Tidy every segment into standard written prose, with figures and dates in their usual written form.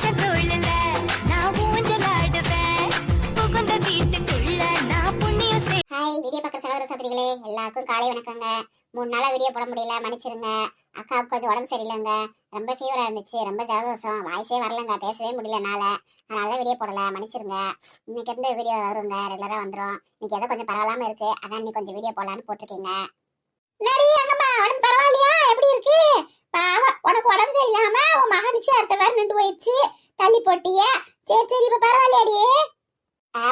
புருஷன் தோழல நான் ஊஞ்சலாடுவேன் புகுந்த வீட்டுக்குள்ள நான் புண்ணியம் செய். ஹாய் வீடியோ பார்க்குற சகோதர சகோதரிகளே எல்லாருக்கும் காலை வணக்கங்க. 3 நாளா வீடியோ போட முடியல, மன்னிச்சிருங்க. அக்காவுக்கு கொஞ்சம் உடம்பு சரியில்லைங்க, ரொம்ப ஃபீவரா இருந்துச்சு, ரொம்ப ஜலதோஷம், வாய்ஸே வரலங்க, பேசவே முடியலனால, அதனால வீடியோ போடல, மன்னிச்சிருங்க. இன்னைக்கு இருந்து வீடியோ வருங்க, ரெகுலரா வந்துடும். இன்னைக்கு ஏதோ கொஞ்சம் பரவாயில்லாம இருக்கு, அதான் நீ கொஞ்சம் வீடியோ போடலான்னு போட்டிருக்கீங்க. நடி அங்கம்மா உடம்பு பரவாயில்லையா, எப்படி இருக்கு? பாவம் உனக்கு உடம்பு சரியில்லாம உன் மகன் நிச்சயதார்த்த வேற நின்று போயிடுச்சு, தள்ளி போட்டிய. சரி சரி இப்ப பரவாயில்லையாடி?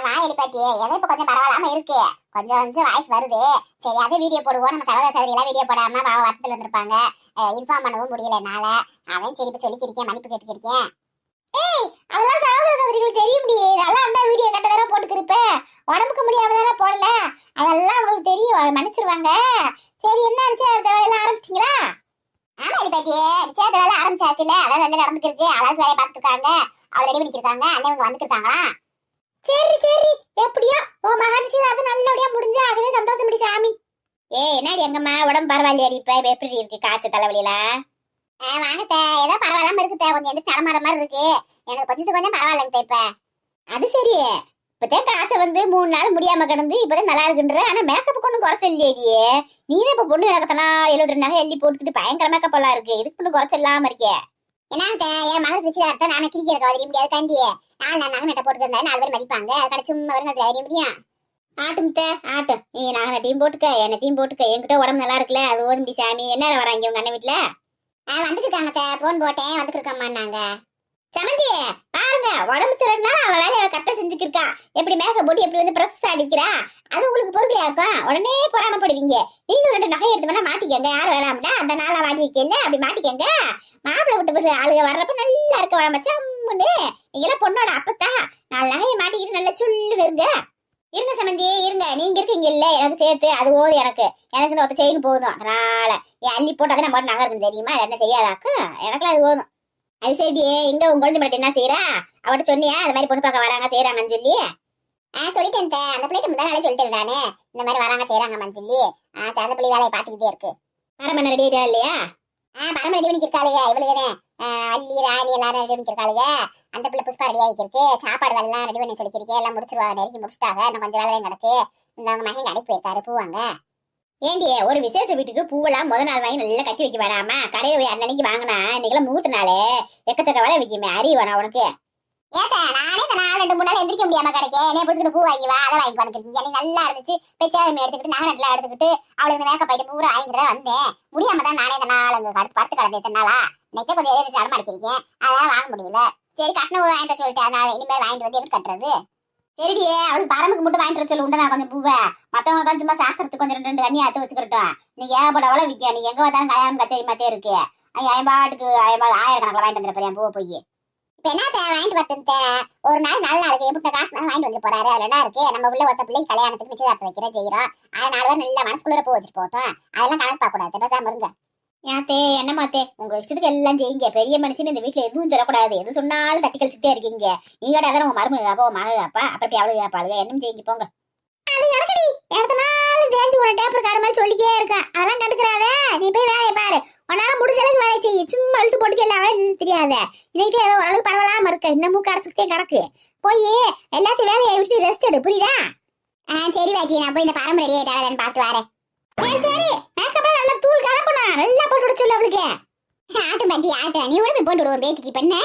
வாயடி பாட்டியே, ஏதோ இப்ப கொஞ்சம் பரவாயில்லாம இருக்கு, கொஞ்சம் கொஞ்சம் வாய்ஸ் வருது. சரி அதே வீடியோ போடுவோம், நம்ம சகோதர சகோதரி எல்லாம் வீடியோ போடாம பாவ வருத்தத்துல இருந்திருப்பாங்க, இன்ஃபார்ம் பண்ணவும் முடியல என்னால. அவன் சரி இப்ப சொல்லிக்கிருக்கேன், மன்னிப்பு கேட்டுக்கிருக்கேன். ஏய் அதெல்லாம் சகோதர சகோதரிகளுக்கு தெரிய முடியும், நல்லா அந்த வீடியோ கட்ட தானே போட்டுக்கிருப்ப, உடம்புக்கு முடியாம தானே போடல, அதெல்லாம் உங்களுக்கு தெரியும், மன்னிச்சிருவாங்க. சரி என்ன நிச்சயதார்த்த வேலையெல்லாம் ஆரம்பிச்சிட்டீங்களா? ஆமா பாட்டியே, நிச்சயதார்த்த வேலை ஆரம்பிச்சாச்சுல, அதான் நல்லா நடந்துருக்கு, அழகு வேலையை பார்த்துருக்காங்க, அவளை ரெடி பண்ணிக்கிருக்காங்க, அண்ணன் வந்துருக்காங்களா? சரி சரி எப்படியோ உன் மகன் நிச்சயதார்த்தம் நல்லபடியா முடிஞ்சா அதுவே சந்தோஷம் படி சாமி. என்னடி எங்கம்மா உடம்பு பரவாயில்லையாடி? இப்ப எப்படி இருக்கு காய்ச்சல் தலைவலியில? வாங்கத்த ஏதோ பரவாயில்லாம இருக்குத்த, கொஞ்சம் எந்த நடமாற மாதிரி இருக்கு, எனக்கு கொஞ்சம் பரவாயில்லங்க இப்ப. அது சரி, இப்பதான் காய்ச்சல் வந்து 3 நாள் முடியாம கிடந்து இப்பதான் நல்லா இருக்குன்ற, ஆனா மேக்கப் கொண்டு குறைச்சல் இல்லையே. நீதான் இப்ப பொண்ணு எனக்குத்தானா 72 நகை எள்ளி போட்டுக்கிட்டு பயங்கர மேக்கப் எல்லாம் இருக்கு, இதுக்கு பொண்ணு குறைச்சல் இல்லாம இருக்கே. என்னத்த என் மகளுக்கு நிச்சயதார்த்தம், நானே கிரிக்கிறக்க வதறி முடியாது கண்டியே, 4 நகை நட்டை போட்டுக்கிறதா 4 பேர் மதிப்பாங்க, அது கடை சும்மா வருங்க அறிய முடியும். ஆட்டும் ஆட்டும், நீ நகை நட்டையும் போட்டுக்க எண்ணத்தையும் போட்டுக்க, என்கிட்ட உடம்பு நல்லா இருக்குல்ல, அது ஓதும்படி சாமி. என்ன வராங்க உங்க அண்ணன் வீட்டுல? வந்துருக்காங்க, போன் போட்டேன் வந்துருக்கம்மான்னாங்க. சமந்தி பாருங்க, உடம்பு சரினால அவ வேலையை கரெக்டா செஞ்சுக்கிருக்கா, எப்படி மேக்கப் போட்டு எப்படி வந்து பிரஸ் அடிக்கிறா, அது உங்களுக்கு பொறுக்கலையாக்கும், உடனே பொறாமப்படுவீங்க. நீங்க 2 நகை எடுத்து வேணா மாட்டிக்கங்க, யாரும் வேணாம்டா, அந்த நாளா மாட்டிக்கல அப்படி மாட்டிக்கங்க. மாப்பிள்ளை விட்டு ஆளுக வர்றப்ப நல்லா இருக்க வளமச்சா அம்முன்னு, நீங்களாம் பொண்ணோட அப்பத்தா 4 நகையை மாட்டிக்கிட்டு நல்லா சொல்லுன்னு இருங்க சமந்தி இருங்க, நீங்க இருக்கீங்க இல்ல எனக்கு சேர்த்து, அது போதும், எனக்கு இந்த ஒத்த செயின் போதும், அதனால என் அள்ளி போட்டாதான் நம்ம நகை இருக்குன்னு தெரியுமா, என்ன செய்யாதாக்கு, எனக்குலாம் அது போதும். அது சரி இங்க உங்க குழந்தை மட்டும் என்ன செய்யறா? அவட்ட சொன்னியா அது மாதிரி பொண்ணு பார்க்க வராங்க செய்யறாங்கன்னு சொல்லி? சொல்லிட்டேன், அந்த பிள்ளைட்டு முதல் நாளே சொல்லிட்டேன் நானே, இந்த மாதிரி வராங்க செய்யறாங்கன்னு சொல்லி. அந்த பிள்ளை வேலையை பார்த்துக்கிட்டே இருக்கு. பரமன் ரெடி ஆயிட்டா இல்லையா? பரம ரெடி பண்ணிக்கிருக்காளுங்க, இவளுக்கு அள்ளி ராணி எல்லாரும் ரெடி பண்ணிக்கிருக்காளுங்க. அந்த பிள்ளை புஷ்பா ரெடி ஆகிருக்கு, சாப்பாடு எல்லாம் ரெடி பண்ணி சொல்லிக்கிறேன், எல்லாம் முடிச்சிருவா, நெருக்கி முடிச்சுட்டாங்க, இன்னும் கொஞ்சம் வேலை கிடக்கு. இந்த அவங்க மகன் கடைக்கு போயிருக்காரு பூவாங்க. ஏண்டி ஒரு விசேஷ வீட்டுக்கு பூவெல்லாம் முதல் நாள் வாங்கி நல்லா கட்டி வைக்க வேணாமா? கடையை போய் அன்னைக்கு வாங்கினா இன்னைக்கெல்லாம் முகூர்த்த நாளே, எக்கச்சக்க வேலை வைக்குமே, அறிவானா உனக்கு? ஏத்தா நானே இந்த 4-2-3 நாள் எந்திரிக்க முடியாம கிடைக்கே, என்ன பிடிச்சிட்டு பூ வாங்கி வா, அதை வாங்கி பண்ணிருக்கீங்க, எனக்கு நல்லா இருந்துச்சு, பெச்சாதமே எடுத்துக்கிட்டு நகை நட்டுலாம் எடுத்துக்கிட்டு அவளுக்கு இந்த மேக்கப் ஆயிட்டு பூரா வாங்கிட்டு தான் வந்தேன். முடியாம தான் நானே இந்த நாள் படுத்து கிடந்தேன் இத்தனை நாளா, இன்னைக்கே கொஞ்சம் எதிர்த்து அடம் அடிச்சிருக்கேன், அதெல்லாம் வாங்க முடியல. சரி கட்டணம் வாங்கிட்டு சொல்லிட்டு, அதனால இனிமேல் வாங்கிட்டு வந்து எப்படி கட்டுறது? சரிடியே அவளுக்கு பரமுக்கு மட்டும் வாங்கிட்டு சொல்லு உண்டா, நான் கொஞ்சம் பூவை மத்தவங்க தான் சும்மா சாஸ்திரத்துக்கு கொஞ்சம் 2 தண்ணி ஆத்து வச்சுக்கிட்டோம். நீங்க ஏகப்படவள விற்க, நீங்க எங்க வந்தாலும் கல்யாணம் கச்சேரி மாத்தே இருக்கு, பாட்டுக்கு 1000 வாங்கிட்டு வந்துருப்பேன் பூவை போய். இப்ப என்ன வாங்கிட்டு வரட்டு, ஒரு நாள் 4 நாளைக்கு எப்படி காசு வாங்கிட்டு வந்து போறாரு, அதுல என்ன இருக்கு, நம்ம உள்ள ஒத்த பிள்ளை கல்யாணத்துக்கு நிச்சயதார்த்தம் வைக்கிற செய்யறோம், அதனால நல்லா மனசுக்குள்ள பூ வச்சுட்டு போட்டோம், அதெல்லாம் கணக்கு பார்க்க கூடாது, பேசாம இருங்க. ஏத்தே என்ன மாத்தே உங்க இஷ்டத்துக்கு எல்லாம் செய்யுங்க, பெரிய மனுஷன் இந்த வீட்டுல எதுவும் சொல்லக்கூடாது, எது சொன்னாலும் தட்டி கழிச்சுட்டே இருக்கீங்க. நீங்க அதான் உங்க மருமக அப்போ மக அப்பா அப்படி அவளுக்கு அப்பாளுக என்னன்னு செய்யுங்க போங்க. அது எனக்குடி இடத்தனாலும் தேஞ்சு ஒரு டேப்பர் கார்டு மாதிரி சொல்லிக்கே இருக்கேன், அதெல்லாம் கண்டுக்கிறாத, நீ போய் வேலையை பாரு, உன்னால முடிஞ்ச அளவுக்கு வேலை செய்ய, சும்மா இழுத்து போட்டுக்க எல்லா வேலையும் தெரியாத. இன்னைக்கு ஏதோ ஓரளவுக்கு பரவாயில்லாம இருக்க, இன்னமும் கடத்துக்கிட்டே கிடக்கு, போய் எல்லாத்தையும் வேலையை விட்டு ரெஸ்ட் எடு, புரியுதா? சரி பாட்டி, நான் போய் இந்த பரம் ரெடி ஆயிட்டாளன்னு பார்த்து வரேன். சரி சரி மேக்கப்லாம் நல்லா தூள் கலப்பணும், நல்லா போட்டு விட சொல்லு அவளுக்கு. ஆட்டும் பாட்டி ஆட்டும், நீ கூட போய் போட்டு விடுவோம் பேத்திக்கு பண்ண,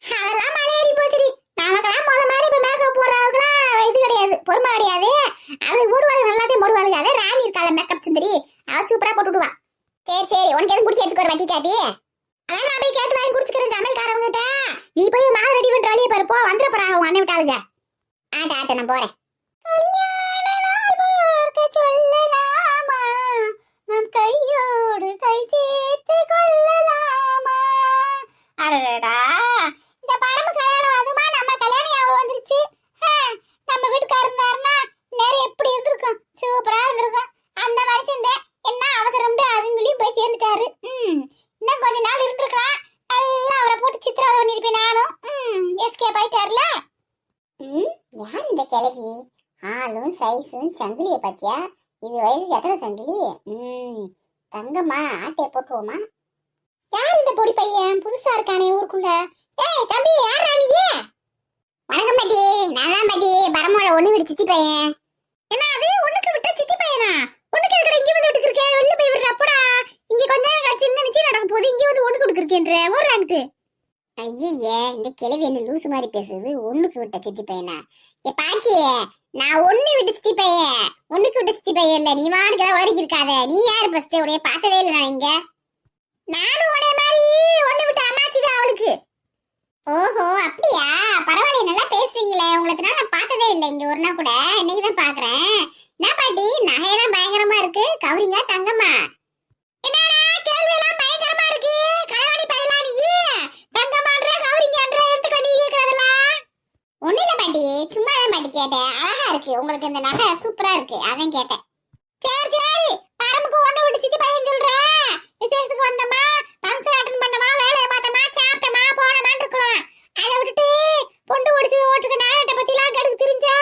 அதெல்லாம் மலையேறி போச்சுடி. நமக்கெல்லாம் முத மாதிரி இப்ப மேக்கப் போடுறவங்களுக்குலாம் இது கிடையாது, பொறுமை கிடையாது, அவளுக்கு போடுவாங்க எல்லாத்தையும் போடுவாளுங்க. அதே ராணி இருக்காள மேக்கப் சுந்தரி, அவ சூப்பரா போட்டு விடுவா. சரி சரி உனக்கு எதுவும் பிடிச்சி எடுத்துக்கோ வட்டி காப்பி, அதெல்லாம் நான் போய் கேட்டு வாங்கி குடிச்சுக்கிறேன் சமையல்காரவங்க கிட்ட. நீ போய் மாவு ரெடி பண்ற வழியே பாருப்போ, வந்துட போறாங்க உங்க அண்ணன் விட்டாளுங்க. ஆட்ட ஆட்ட நான் போறேன். சொல்லலாமா நம் கையோடு கை சேர்த்து கொள்ளலாமா? அடடா இந்த பரம கல்யாணம் அதுமா நம்ம கல்யாணம் ஞாபகம் வந்துருச்சு. நம்ம வீட்டுக்காரர் இருந்தாருன்னா நேரம் எப்படி இருந்திருக்கும், சூப்பரா இருந்திருக்கும். அந்த மனுஷன் என்ன அவசரம் அதுங்களையும் போய் சேர்ந்துட்டாரு. இன்னும் கொஞ்ச நாள் இருந்திருக்கலாம், நல்லா அவரை போட்டு சித்திரவதை பண்ணிருப்பேன் நானும். எஸ்கேப் ஆயிட்டார்ல. யார் இந்த கிழவி? ஆளும் சைஸும் சங்கிலியை பாத்தியா, இது வயசுக்கு எத்தனை சங்கிலி? தங்கம்மா ஆட்டையை போட்டுருவோமா? யார் இந்த பொடி பையன் புதுசா இருக்கானே ஊருக்குள்ள? ஏய் தம்பி, யாரா நீ? வணக்கம் பாட்டி. நான் தான் பாட்டி, பரமோட ஒண்ணு விட்டு சித்தி பையன். என்ன அது ஒண்ணுக்கு விட்ட சித்தி பையனா? ஒண்ணுக்கு எதுக்கு இங்க வந்து விட்டுட்டு இருக்கே? வெளில போய் விடுறப்படா. இங்க கொஞ்ச நேரம் கழிச்சு என்ன நிச்சயம் நடக்க போகுது, இங்க வந்து ஒண்ணுக்கு விட்டுருக்கேன்ற ஓடுறாங்கட்டு. ஐயே, இந்த கிழவி என்ன லூசு மாதிரி பேசுது. ஒண்ணுக்கு விட்ட சித்தி பையனா? ஏ பாட்டி, நான் ஒண்ணு விட்டு சித்தி பையன். ஒண்ணுக்கு விட்ட சித்தி பையன் இல்ல. நீ வாடுக்கு தான் உளறிக்கி இருக்காத. நீ யாரு ஃபர்ஸ்ட்? உடைய பார்த்ததே இல்ல நான் இங்க. நானும் உடைய மாதிரி ஒண்ணு விட்டு அம்மாச்சி தான் அவளுக்கு. ஓஹோ அப்படியா? பரவாயில்ல, நல்லா பேசுறீங்களே. உங்களுக்கு நான் பார்த்ததே இல்லை இங்க ஒரு நாள் கூட. இன்னைக்கு தான் பாக்குறேன். என்ன பாட்டி, நகையெல்லாம் பயங்கரமா இருக்கு. கவரிங்க தங்கம்மா? என்னடா கேள்வி எல்லாம் பயங்கரமா இருக்கு. கலவாணி பையலா நீ? தங்கம்மான்ற கவரிங்கன்ற எடுத்து நீ கேக்குறதெல்லாம் ஒண்ணு இல்ல பாட்டி, சும்மா தான் பாட்டி கேட்டேன். அழகா இருக்கு உங்களுக்கு இந்த நகை, சூப்பரா இருக்கு, அதான் கேட்டேன். சரி சரி, பரமுக்கு ஒண்ணு விட்டு சித்தி பையன் சொல்றேன். விசேஷத்துக்கு வந்தமா, ஃபங்க்ஷன் அட்டெண்ட் பண்ணமா, வேலையை பார்த்தமா, சாப்பிட்டமா, போனமான்னு இருக்கணும். அதை விட்டுட்டு பொண்டு ஒடிச்சு ஓட்டுக்கு நாயட்ட பத்திலாம் கடுக்கு திரிஞ்சா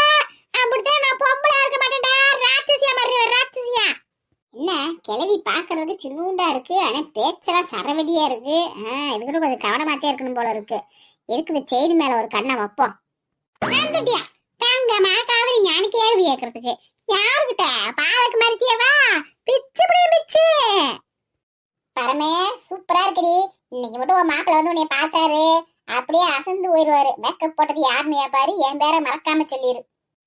அப்படித்தான் நான் பொம்பளை இருக்க மாட்டேன்டா. ராட்சசியா மாதிரி ராட்சசியா. என்ன கிளவி பாக்குறதுக்கு சின்னூண்டா இருக்கு, ஆனா பேச்செல்லாம் சரவெடியா இருக்கு. இது கூட கொஞ்சம் கவனமாத்தே இருக்கணும் போல இருக்கு. எதுக்கு இந்த செயின் மேல ஒரு கண்ணை வைப்போம். வந்துட்டியா தங்கம்மா கவரிங்கான்னு கேள்வி கேட்கறதுக்கு? யாருக்கிட்ட? பாலுக்கு மறுத்தியவா? பிச்சு பிடி பிச்சு. பரமே சூப்பரா இருக்குடி. இன்னைக்கு மட்டும் உன் மாப்பிள்ள வந்து உன்னைய பார்த்தாரு, அப்படியே அசந்து போயிடுவாரு. மேக்கப் போட்டது யாருன்னு கேட்பாரு, என் பேரை மறக்காம சொல்லிரு.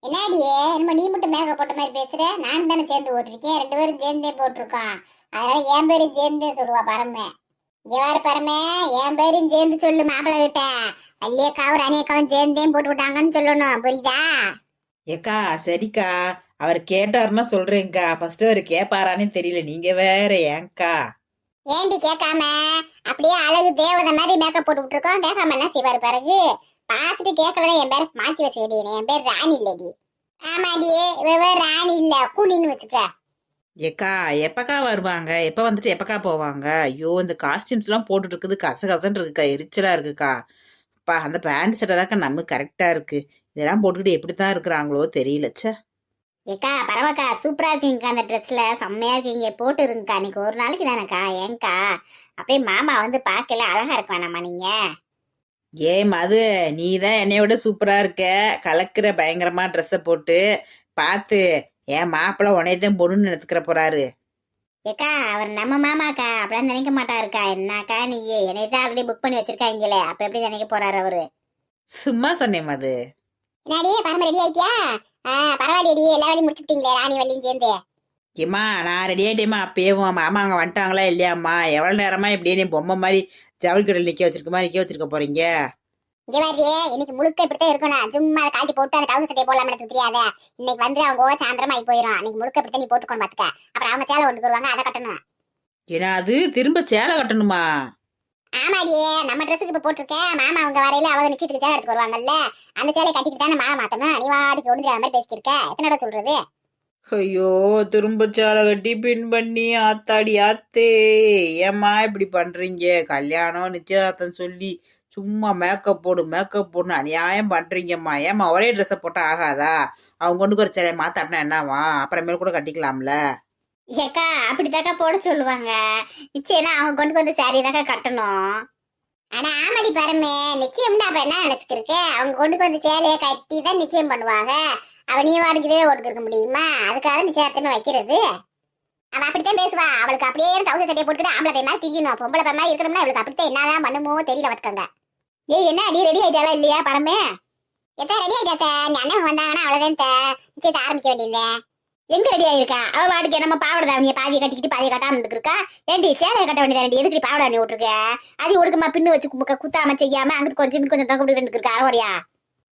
என்னடியே நம்ம நீ மட்டும் மேக்கப் போட்ட மாதிரி பேசுற? நானும் தானே சேர்ந்து போட்டிருக்கேன், 2 பேரும் சேர்ந்தே போட்டிருக்கோம். அதனால என் பேரும் சேர்ந்தே சொல்லுவா பரமே. யாரு பரமே, என் பேரும் சேர்ந்து சொல்லு மாப்பிள்ள கிட்ட. அல்லியக்காவும் ரணியக்காவும் சேர்ந்தே போட்டு விட்டாங்கன்னு சொல்லணும், புரியுதா? ஏக்கா சரிக்கா, அவர் கேட்டாருன்னா சொல்றேங்க்கா. ஃபர்ஸ்ட் அவர் கேப்பாரான்னு தெரியல, நீங்க வேற ஏங்கா. ஏண்டி கேட்காம? அப்படியே அழகு தேவதை மாதிரி மேக்கப் போட்டு விட்டுருக்கோம், கேட்காம என்ன செய்வாரு? பிறகு பார்த்துட்டு கேட்கலன்னா என் பேரை மாற்றி வச்சுக்கடி. என் பேர் ராணி இல்லடி. ஆமாடி, ராணி இல்ல, கூனின்னு வச்சுக்க. ஏக்கா எப்பக்கா வருவாங்க? எப்ப வந்துட்டு எப்பக்கா போவாங்க? ஐயோ, இந்த காஸ்டியூம்ஸ் எல்லாம் போட்டுட்டு இருக்குது, கசகசன்னு இருக்குக்கா, எரிச்சலா இருக்குக்கா. அப்பா, அந்த பேண்ட் சட்டை தாக்கா நமக்கு கரெக்டா இருக்கு. இதெல்லாம் போட்டுக்கிட்டு எப்படித்தான் இருக்கிறாங்களோ தெரியல. ச்சே. ஏக்கா பரவாக்கா, சூப்பரா இருக்கீங்கக்கா. அந்த ட்ரெஸ்ல செம்மையா இருக்கீங்க, போட்டு இருங்கக்கா. இன்னைக்கு ஒரு நாளைக்கு தானேக்கா, ஏங்கா அப்படியே மாமா வந்து பார்க்கல அழகா இருக்க வேணாமா நீங்க? ஏன் மது, நீ தான் என்னைய விட சூப்பரா இருக்க, கலக்கிற பயங்கரமா ட்ரெஸ்ஸை போட்டு. பார்த்து என் மாப்பிள்ள உனையதான் பொண்ணுன்னு நினைச்சுக்கிற போறாரு. ஏக்கா அவர் நம்ம மாமாக்கா, அப்படிலாம் நினைக்க மாட்டாருக்கா. என்னக்கா நீ என்னையதான் ஆல்ரெடி புக் பண்ணி வச்சிருக்காங்களே, அப்புறம் எப்படி நினைக்க போறாரு அவரு? சும்மா சொன்னேன் மது. என்னடியே பரம ரெடி ஆயிட்டியா? பரவாயில்லையடி, எல்லா வேலையும் முடிச்சுட்டீங்களே ராணி வள்ளியும் சேர்ந்து? ஏம்மா நான் ரெடி ஆயிட்டேம்மா. அப்பயே உன் மாமா அங்க வந்துட்டாங்களா இல்லையாம்மா? எவ்வளவு நேரமா இப்படியே நீ பொம்மை மாதிரி ஜவுளி கடையில் நிக்க வச்சிருக்க போறீங்க? இங்க மாதிரியே இன்னைக்கு முழுக்க இப்படித்தான் இருக்கணும். சும்மா அதை காட்டி போட்டு அந்த கவுச சட்டையை போடலாம் எனக்கு தெரியாத. இன்னைக்கு வந்து அவங்க சாயந்தரமா ஆகி போயிடும். அன்னைக்கு முழுக்க இப்படித்தான் நீ போட்டுக்கணும் பாத்துக்க. அப்புறம் அவங்க சேலை கொண்டு வருவாங்க, அதை கட்டணும். ஏன்னா அது திரும்ப சேலை கட்டணுமா? ஆமாடியே, நம்ம ட்ரெஸ்ஸுக்கு இப்ப போட்டிருக்கேன். மாமா அவங்க வரையில அவங்க நிச்சயத்துக்கு சேலை எடுத்து வருவாங்கல்ல, அந்த சேலை கட்டிக்கிட்டு தானே மாமா மாத்தணும். நீ வாடிக்கு ஒன்று மாதிரி பேசிக்கிருக்க, எத்தனை சொல்றது? ஐயோ, திரும்ப சேலை கட்டி பின் பண்ணி ஆத்தாடி ஆத்தே. ஏம்மா இப்படி பண்றீங்க? கல்யாணம் நிச்சயதார்த்தம் சொல்லி சும்மா மேக்கப் போடுன்னு அநியாயம் பண்றீங்கம்மா. ஏம்மா ஒரே ட்ரெஸ்ஸை போட்டா ஆகாதா? அவங்க கொண்டு ஒரு சேலையை மாத்தாட்டினா என்னவா? அப்புறமேல கூட கட்டிக்கலாம்ல. ஏக்கா அப்படித்தாக்கா போட சொல்லுவாங்க. நிச்சயம் அவங்க கொண்டு வந்து சாரி தாக்கா கட்டணும். ஆனா ஆமாடி பரமே, நிச்சயம்னா அப்புறம் என்ன நினைச்சுக்கிருக்கு? அவங்க கொண்டு வந்து சேலையை கட்டி தான் நிச்சயம் பண்ணுவாங்க. அவ நீ வாடுக்குதே ஓட்டுக்க முடியுமா? அதுக்காக நிச்சயதார்த்தமே வைக்கிறது. அவ அப்படித்தான் பேசுவா. அவளுக்கு அப்படியே கவுச சட்டையை போட்டுட்டு ஆம்பளை பை மாதிரி திரியணும், பொம்பளை பை மாதிரி இருக்கணும்னா அவளுக்கு அப்படித்தான் என்னதான் பண்ணுமோ தெரியல. வச்சுக்கோங்க. ஏய் என்ன அடி, ரெடி ஆயிட்டாலா இல்லையா பரமே? எத்தா ரெடி ஆயிட்டாத்த, நீ அண்ணன் வந்தாங்கன்னா அவ்வளவுதான் நிச்சயத்தை ஆரம்பிக்க வேண்டியது. எங்க ரெடி ஆயிருக்கா? அவ வாடிக்கை நம்ம பாவடை தாவணியை பாதியை கட்டிக்கிட்டு பாதியை கட்டாம இருக்கா? ஏண்டி சேலையை கட்ட வேண்டியதாண்டி, எதுக்கு பாவடை தாவணி விட்டுருக்க? அது ஒடுக்கமா பின்னு வச்சு குத்தாம செய்யாம அங்கிட்டு கொஞ்சம் கொஞ்சம் தங்க விட்டு இருக்கா அரைவரியா?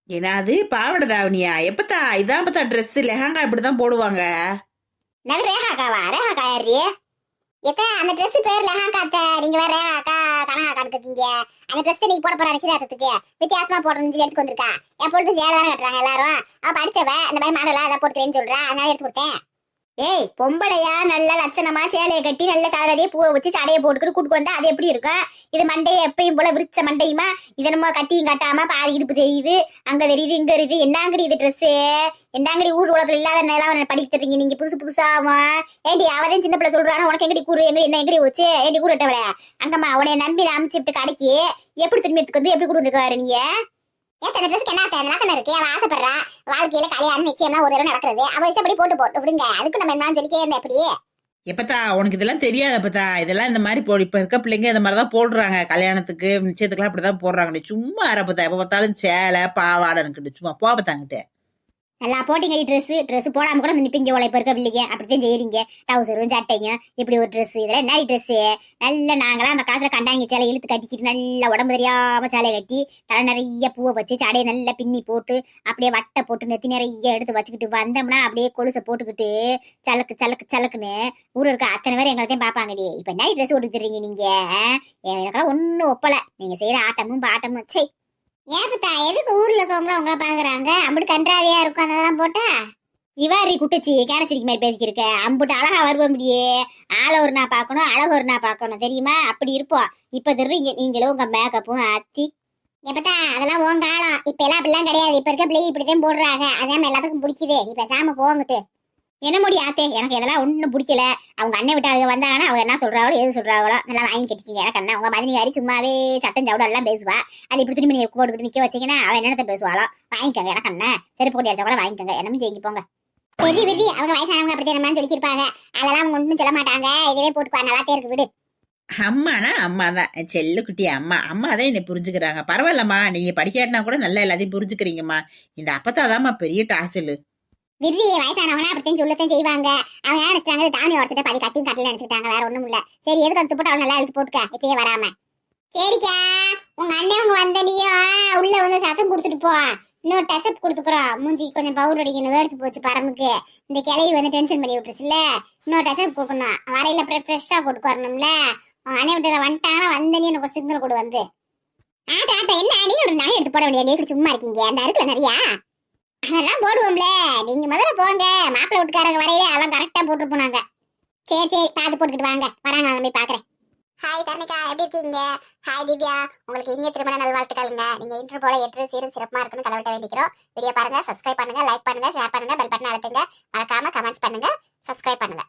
ஏன்னா அது பாவடை தாவணியா? எப்பத்தா இதான் பத்தா ட்ரெஸ் லெஹங்கா இப்படிதான் போடுவாங்க. நல்ல ரேகாக்காவா? ரேகாக்கா யாரு? எத்த அந்த ட்ரெஸ் பேர் லெஹங்காத்த, நீங்க வேற ரேகாக்கா கனகா இருக்கீங்க. அந்த ட்ரெஸ் நீங்க போட போற நிச்சயதார்த்தத்துக்கு வித்தியாசமா போடணும்னு சொல்லி எடுத்து வந்திருக்கா. எப்பொழுதும் சேலை தானே கட்டுறாங்க எல்லாரும். அவ படிச்சவ, இந்த மாதிரி மாடலா அதை போட்டுக்கிறேன்னு சொல்றா, அதனால எடுத்து கொடுத்தேன். ஏய் பொம்பளையா நல்ல லட்சணமா சேலையை கட்டி நல்ல கலரடியே பூவை வச்சு சடையை போட்டுக்கிட்டு கூட்டு வந்தா அது எப்படி இருக்கும்? இது மண்டையை எப்பயும் போல விரிச்ச மண்டையுமா இதை நம்ம கட்டியும் கட்டாம பாதி இடுப்பு தெரியுது, அங்க தெரியுது, இங்க இருக்குது. என்னங்கடி இது ட்ரெஸ்ஸு? என்னங்கடி ஊர் உலகத்துல இல்லாத நிலம் படிக்க தர்றீங்க நீங்க புதுசு புதுசாமா? ஏண்டி அவதையும் சின்ன பிள்ளை சொல்றானா உனக்கு எங்கடி கூறு எங்கடி என்ன எங்கடி வச்சு ஏண்டி கூறட்டவள அங்கம்மா உனைய நம்பி நான் அனுப்பிச்சுட்டு கடைக்கு எப்படி திரும்பி எடுத்துக்கு வந்து எப்படி கூட்டு வந்துருக்காரு நீங்க? ஏன் ட்ரெஸ்க்கு என்ன நல்லா தானே இருக்கு? அவன் ஆசைப்படுறா வாழ்க்கையில கல்யாணம் நிச்சயமா ஒரு தடவை நடக்கிறது, அவ இஷ்டப்படி போட்டு விடுங்க. அதுக்கு நம்ம என்ன சொல்லிக்கே இருந்தேன் எப்படி? எப்பத்தா உனக்கு இதெல்லாம் தெரியாது அப்பத்தா? இதெல்லாம் இந்த மாதிரி போ இப்ப இருக்க பிள்ளைங்க இந்த மாதிரிதான் போடுறாங்க, கல்யாணத்துக்கு நிச்சயத்துக்குலாம் இப்படிதான் போடுறாங்க. நீ சும்மா அரப்பத்தா எப்ப பார்த்தாலும் சேலை பாவாடைன்னு சும்மா போப்பத்தாங்கிட்ட. நல்லா போட்டிங்க ட்ரெஸ் போடாம கூட நிப்பீங்க உழைப்பு இருக்க பிள்ளைங்க. அப்படித்தான் செய்யறீங்க. டவுசரும் சட்டையும் இப்படி ஒரு ட்ரெஸ், இதெல்லாம் என்ன ட்ரெஸ்? நல்ல நாங்களாம் அந்த காலத்துல கண்டாங்க சேலை இழுத்து கட்டிக்கிட்டு நல்ல உடம்பு தெரியாம சேலை கட்டி தலை நிறைய பூவை வச்சு சடையை நல்லா பின்னி போட்டு அப்படியே வட்டை போட்டு நெத்தி நிறைய எடுத்து வச்சுக்கிட்டு வந்தோம்னா அப்படியே கொலுசை போட்டுக்கிட்டு சலக்கு சலக்கு சலக்குன்னு ஊர் இருக்க அத்தனை பேர் எங்களையும் பாப்பாங்கடி. இப்ப என்ன ட்ரெஸ் ஓட்டுறீங்க நீங்க? எனக்கெல்லாம் ஒன்னும் ஒப்பல நீங்க செய்யற ஆட்டமும் பாட்டமும். சே ஏப்பத்தா எதுக்கு ஊர்ல இருக்கவங்களும் உங்களை பாக்குறாங்க? அம்பிட்டு கன்றாவியா இருக்கும் அதெல்லாம் போட்டா. இவாரி குட்டச்சி கேனச்சிரிக்கு மாதிரி பேசிக்கிருக்க. அம்புட்டு அழகா வருவோம் முடியே. ஆளை ஒரு நான் பார்க்கணும், அழகு ஒரு நான் பார்க்கணும் தெரியுமா? அப்படி இருப்போம். இப்ப தெரியுங்க நீங்களும் உங்க மேக்கப்பும் அத்தி. எப்பத்தா அதெல்லாம் உன் காலம். இப்ப எல்லாம் அப்படிலாம் கிடையாது. இப்ப இருக்க பிள்ளை இப்படித்தான் போடுறாங்க. அதான் எல்லாத்துக்கும் பிடிக்குது. இப்ப சாம போங்கிட்டு என்ன முடி ஆத்தே. எனக்கு இதெல்லாம் ஒன்றும் பிடிக்கல. அவங்க அண்ணன் விட்டு அவங்க வந்தாங்கன்னா அவங்க என்ன சொல்றாங்களோ எது சொல்றாங்களோ நல்லா வாங்கி கட்டிக்கிங்க. எனக்கு அண்ணன் உங்க மதினிகாரி சும்மாவே சட்டம் சவுடம் எல்லாம் பேசுவா. அது இப்படி துணி மணி போட்டுக்கிட்டு நிக்க வச்சீங்கன்னா அவன் என்னத்தை பேசுவாளோ? வாங்கிக்கோங்க. எனக்கு அண்ணன் செருப்பு போட்டி அடிச்சா கூட வாங்கிக்கோங்க. என்னமே செய்ய போங்க. பெரிய பெரிய அவங்க வயசானவங்க அப்படித்தான் சொல்லிச்சிருப்பாங்க. அதெல்லாம் அவங்க ஒன்றும் சொல்ல மாட்டாங்க. இதுவே போட்டுக்குவா நல்லாத்தே இருக்கு விடு. அம்மானா அம்மா தான், செல்லு குட்டி அம்மா. அம்மா தான் என்னை புரிஞ்சுக்கிறாங்க. பரவாயில்லம்மா, நீங்க படிக்காட்டினா கூட நல்லா எல்லாத்தையும் புரிஞ்சுக்கிறீங்கம்மா. இந்த அப்பத்தாதாம்மா பெரிய டாசலு. விரி வயசானவனா அப்படித்தான் சொல்லத்தான் செய்வாங்க. அவங்க என்ன நினைச்சிட்டாங்க தானி உடச்சிட்டு பாதி கட்டியும் கட்டில நினைச்சிட்டாங்க. வேற ஒண்ணும் இல்ல. சரி எதுக்கு அந்த துப்பட்டா அவள் நல்லா எழுத்து போட்டுக்க இப்பயே வராம. சரிக்கா உங்க அண்ணன் உங்க வந்தனியும் உள்ள வந்து சத்தம் கொடுத்துட்டு போ. இன்னொரு டச்சப் கொடுத்துக்குறோம். மூஞ்சி கொஞ்சம் பவுடர் அடிக்கணும். வேர்த்து போச்சு பரமுக்கு. இந்த கிளவி வந்து டென்ஷன் பண்ணி விட்டுருச்சுல. இன்னொரு டச்சப் கொடுக்கணும். வரையில அப்புறம் ஃப்ரெஷ்ஷா கொடுக்க வரணும்ல. உங்க அண்ணன் விட்டு வந்துட்டாங்கன்னா வந்தனி எனக்கு ஒரு சிக்னல் கொடு வந்து ஆட்ட ஆட்ட. என்ன நீ ஒரு நகை எடுத்து போட வேண்டிய நீ சும்மா இருக்கீங்க? அந்த இருக்குல்ல நிறையா அதெல்லாம் போடுவோம்ல. நீங்க முதல்ல போங்க. மாப்பிள்ளை வீட்டுக்காரங்க வரையில அதெல்லாம் கரெக்டா போட்டு போனாங்க. சரி சரி பார்த்து போட்டுக்கிட்டு வாங்க. வராங்க நான் போய் பாக்குறேன். ஹாய் தர்ணிகா எப்படி இருக்கீங்க? ஹாய் திவ்யா உங்களுக்கு இனிய திருமண நல்வாழ்த்துக்கள்ங்க. நீங்க இன்ட்ரோ போல ஏற்று சீரும் சிறப்பா இருக்குன்னு கடவுள்கிட்ட வேண்டிக்கிறோம். வீடியோ பாருங்க, சப்ஸ்கிரைப் பண்ணுங்க, லைக் பண்ணுங்க, ஷேர் பண்ணுங்க, பெல் பட்டன் அழுத்துங்க. மறக்காம கமெண்ட்ஸ் பண்ணுங்க, சப்ஸ்கிரைப் பண்ணுங்க.